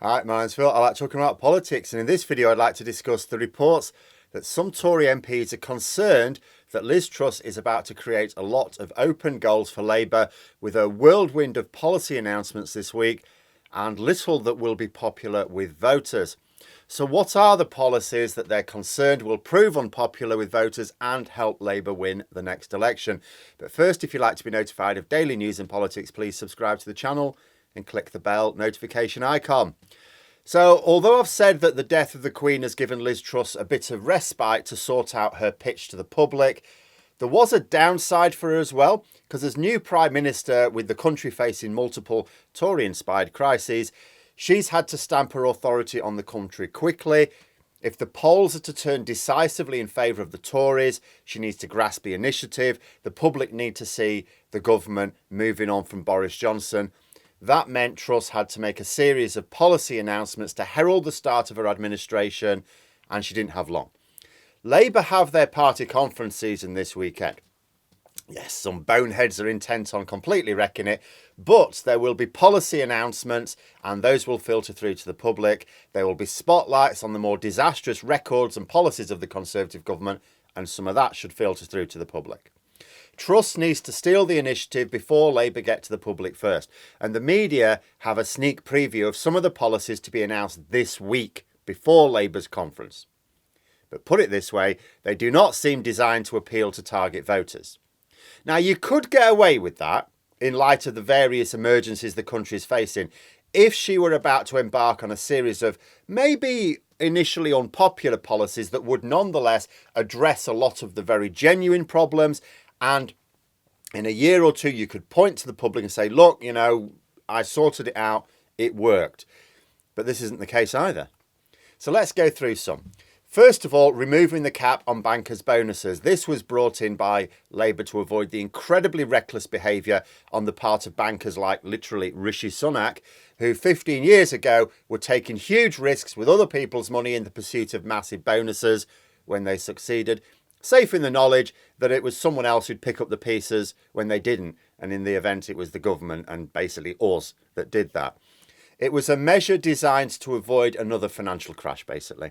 Hi, my name's Phil. I like talking about politics, and in this video I'd like to discuss the reports that some Tory MPs are concerned that Liz Truss is about to create a lot of open goals for Labour with a whirlwind of policy announcements this week and little that will be popular with voters. So what are the policies that they're concerned will prove unpopular with voters and help Labour win the next election? But first, if you'd like to be notified of daily news and politics, please subscribe to the channel and click the bell notification icon. So, although I've said that the death of the Queen has given Liz Truss a bit of respite to sort out her pitch to the public, there was a downside for her as well, because as new Prime Minister with the country facing multiple Tory-inspired crises, she's had to stamp her authority on the country quickly. If the polls are to turn decisively in favour of the Tories, she needs to grasp the initiative. The public need to see the government moving on from Boris Johnson. That meant Truss had to make a series of policy announcements to herald the start of her administration, and she didn't have long. Labour have their party conference season this weekend. Yes, some boneheads are intent on completely wrecking it, but there will be policy announcements and those will filter through to the public. There will be spotlights on the more disastrous records and policies of the Conservative government, and some of that should filter through to the public. Truss needs to steal the initiative before Labour get to the public first, and the media have a sneak preview of some of the policies to be announced this week before Labour's conference. But put it this way, they do not seem designed to appeal to target voters. Now, you could get away with that in light of the various emergencies the country is facing if she were about to embark on a series of maybe initially unpopular policies that would nonetheless address a lot of the very genuine problems. And in a year or two, you could point to the public and say, look, you know, I sorted it out. It worked. But this isn't the case either. So let's go through some. First of all, removing the cap on bankers' bonuses. This was brought in by Labour to avoid the incredibly reckless behaviour on the part of bankers like literally Rishi Sunak, who 15 years ago were taking huge risks with other people's money in the pursuit of massive bonuses. When they succeeded, safe in the knowledge that it was someone else who'd pick up the pieces when they didn't. And in the event, it was the government and basically us that did that. It was a measure designed to avoid another financial crash, basically.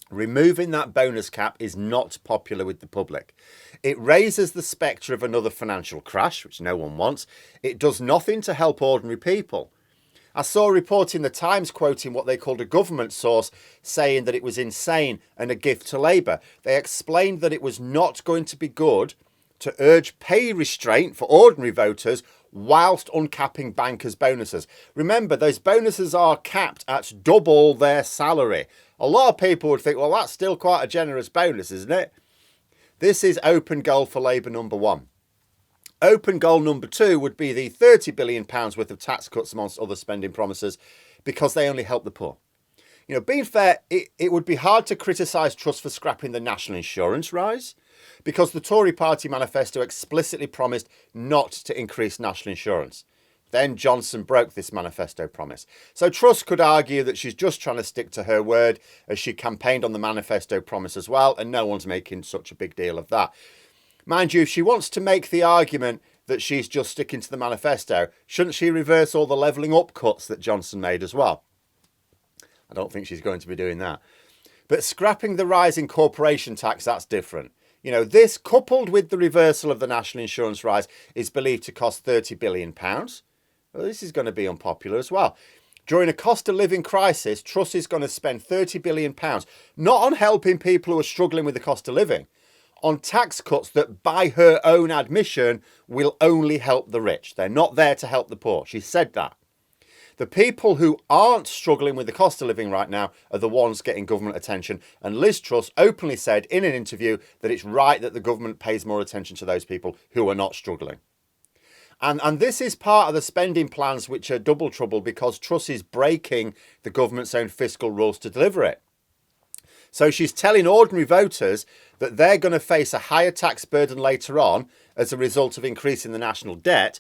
Removing that bonus cap is not popular with the public. It raises the spectre of another financial crash, which no one wants. It does nothing to help ordinary people. I saw a report in the Times quoting what they called a government source saying that it was insane and a gift to Labour. They explained that it was not going to be good to urge pay restraint for ordinary voters whilst uncapping bankers' bonuses. Remember, those bonuses are capped at double their salary. A lot of people would think, well, that's still quite a generous bonus, isn't it? This is open goal for Labour number one. Open goal number two would be the £30 billion worth of tax cuts amongst other spending promises, because they only help the poor. You know, being fair, it would be hard to criticise Truss for scrapping the national insurance rise, because the Tory party manifesto explicitly promised not to increase national insurance. Then Johnson broke this manifesto promise. So Truss could argue that she's just trying to stick to her word, as she campaigned on the manifesto promise as well, and no one's making such a big deal of that. Mind you, if she wants to make the argument that she's just sticking to the manifesto, shouldn't she reverse all the levelling up cuts that Johnson made as well? I don't think she's going to be doing that. But scrapping the rise in corporation tax, that's different. You know, this, coupled with the reversal of the national insurance rise, is believed to cost £30 billion. Well, this is going to be unpopular as well. During a cost of living crisis, Truss is going to spend £30 billion, not on helping people who are struggling with the cost of living, on tax cuts that, by her own admission, will only help the rich. They're not there to help the poor. She said that. The people who aren't struggling with the cost of living right now are the ones getting government attention. And Liz Truss openly said in an interview that it's right that the government pays more attention to those people who are not struggling. And this is part of the spending plans, which are double trouble, because Truss is breaking the government's own fiscal rules to deliver it. So she's telling ordinary voters that they're going to face a higher tax burden later on as a result of increasing the national debt,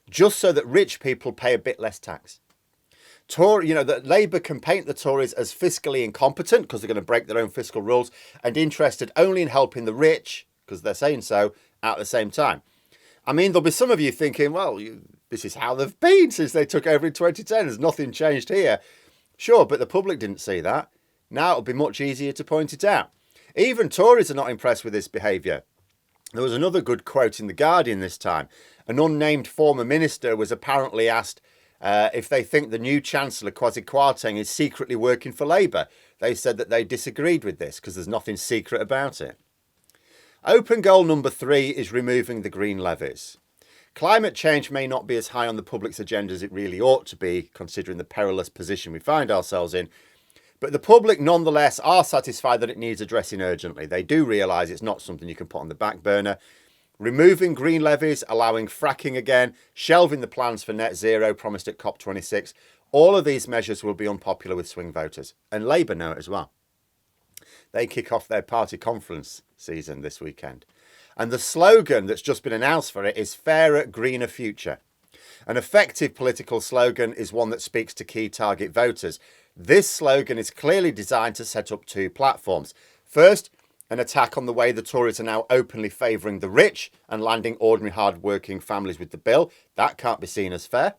just so that rich people pay a bit less tax. That Labour can paint the Tories as fiscally incompetent because they're going to break their own fiscal rules, and interested only in helping the rich, because they're saying so, at the same time. I mean, there'll be some of you thinking, well, this is how they've been since they took over in 2010. There's nothing changed here. Sure, but the public didn't see that. Now it'll be much easier to point it out. Even Tories are not impressed with this behaviour. There was another good quote in The Guardian this time. An unnamed former minister was apparently asked if they think the new Chancellor, Kwasi Kwarteng, is secretly working for Labour. They said that they disagreed with this because there's nothing secret about it. Open goal number 3 is removing the green levies. Climate change may not be as high on the public's agenda as it really ought to be, considering the perilous position we find ourselves in. But the public nonetheless are satisfied that it needs addressing urgently. They do realise it's not something you can put on the back burner. Removing green levies, allowing fracking again, shelving the plans for net zero promised at COP26. All of these measures will be unpopular with swing voters. And Labour know it as well. They kick off their party conference season this weekend. And the slogan that's just been announced for it is Fairer, Greener Future. An effective political slogan is one that speaks to key target voters. This slogan is clearly designed to set up 2 platforms. First, an attack on the way the Tories are now openly favouring the rich and landing ordinary hard-working families with the bill. That can't be seen as fair.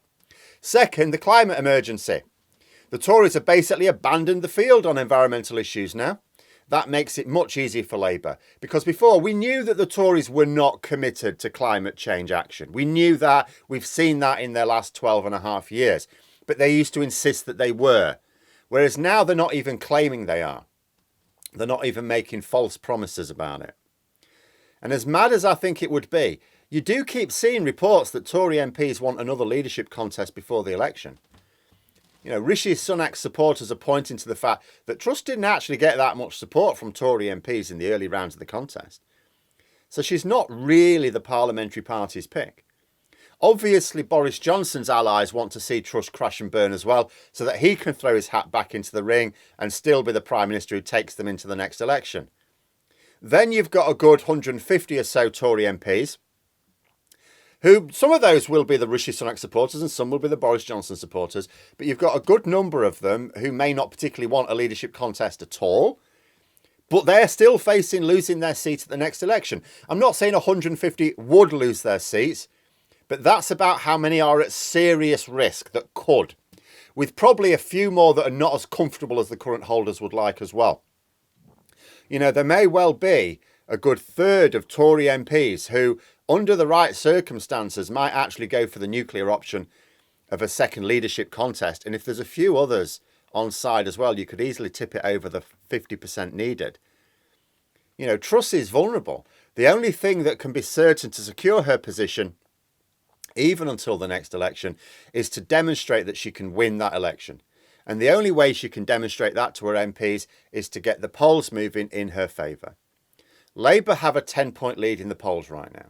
Second, the climate emergency. The Tories have basically abandoned the field on environmental issues now. That makes it much easier for Labour, because before we knew that the Tories were not committed to climate change action. We knew that. We've seen that in their last 12 and a half years. But they used to insist that they were. Whereas now they're not even claiming they are. They're not even making false promises about it. And as mad as I think it would be, you do keep seeing reports that Tory MPs want another leadership contest before the election. You know, Rishi Sunak's supporters are pointing to the fact that Truss didn't actually get that much support from Tory MPs in the early rounds of the contest. So she's not really the parliamentary party's pick. Obviously, Boris Johnson's allies want to see Truss crash and burn as well, so that he can throw his hat back into the ring and still be the Prime Minister who takes them into the next election. Then you've got a good 150 or so Tory MPs, who some of those will be the Rishi Sunak supporters and some will be the Boris Johnson supporters, but you've got a good number of them who may not particularly want a leadership contest at all, but they're still facing losing their seat at the next election. I'm not saying 150 would lose their seats, but that's about how many are at serious risk that could, with probably a few more that are not as comfortable as the current holders would like as well. You know, there may well be a good third of Tory MPs who, under the right circumstances, might actually go for the nuclear option of a second leadership contest. And if there's a few others on side as well, you could easily tip it over the 50% needed. You know, Truss is vulnerable. The only thing that can be certain to secure her position, even until the next election, is to demonstrate that she can win that election. And the only way she can demonstrate that to her MPs is to get the polls moving in her favour. Labour have a 10-point lead in the polls right now.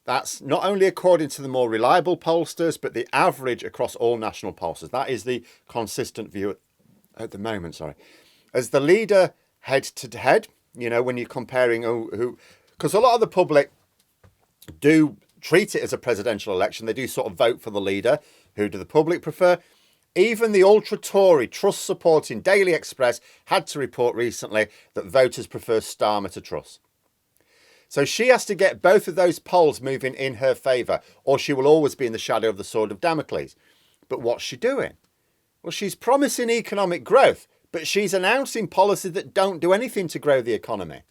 That's not only according to the more reliable pollsters, but the average across all national pollsters. That is the consistent view at the moment, As the leader head-to-head, you know, when you're comparing who... Because a lot of the public do treat it as a presidential election. They do sort of vote for the leader. Who do the public prefer? Even the ultra-Tory, Truss-supporting Daily Express had to report recently that voters prefer Starmer to Truss. So she has to get both of those polls moving in her favour, or she will always be in the shadow of the sword of Damocles. But what's she doing? Well, she's promising economic growth, but she's announcing policies that don't do anything to grow the economy.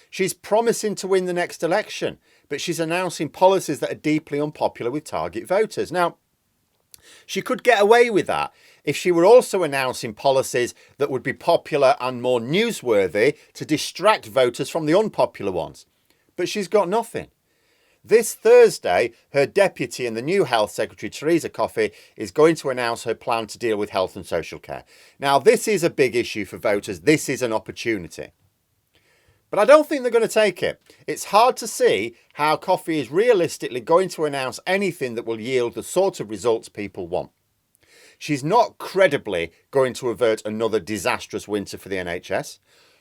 She's promising to win the next election, but she's announcing policies that are deeply unpopular with target voters. Now, she could get away with that if she were also announcing policies that would be popular and more newsworthy to distract voters from the unpopular ones. But she's got nothing. This Thursday, her deputy and the new Health Secretary, Theresa Coffey, is going to announce her plan to deal with health and social care. Now, this is a big issue for voters. This is an opportunity. But I don't think they're going to take it. It's hard to see how Coffey is realistically going to announce anything that will yield the sort of results people want. She's not credibly going to avert another disastrous winter for the NHS,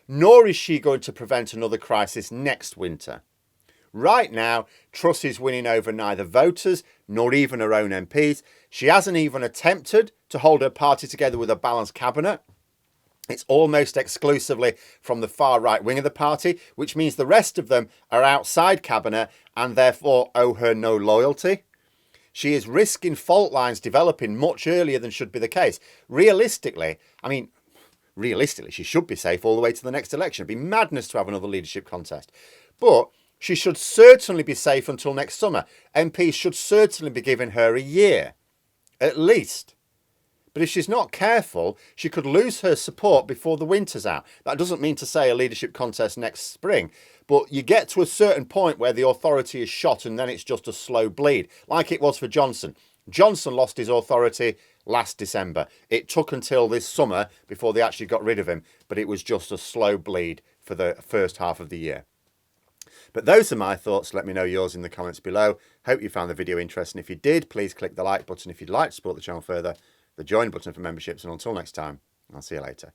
nor is she going to prevent another crisis next winter. Right now, Truss is winning over neither voters nor even her own MPs. She hasn't even attempted to hold her party together with a balanced cabinet. It's almost exclusively from the far right wing of the party, which means the rest of them are outside cabinet and therefore owe her no loyalty. She is risking fault lines developing much earlier than should be the case. Realistically, she should be safe all the way to the next election. It'd be madness to have another leadership contest. But she should certainly be safe until next summer. MPs should certainly be giving her a year, at least. But if she's not careful, she could lose her support before the winter's out. That doesn't mean to say a leadership contest next spring, but you get to a certain point where the authority is shot and then it's just a slow bleed, like it was for Johnson. Johnson lost his authority last December. It took until this summer before they actually got rid of him, but it was just a slow bleed for the first half of the year. But those are my thoughts. Let me know yours in the comments below. Hope you found the video interesting. If you did, please click the like button if you'd like to support the channel further, the join button for memberships, and until next time, I'll see you later.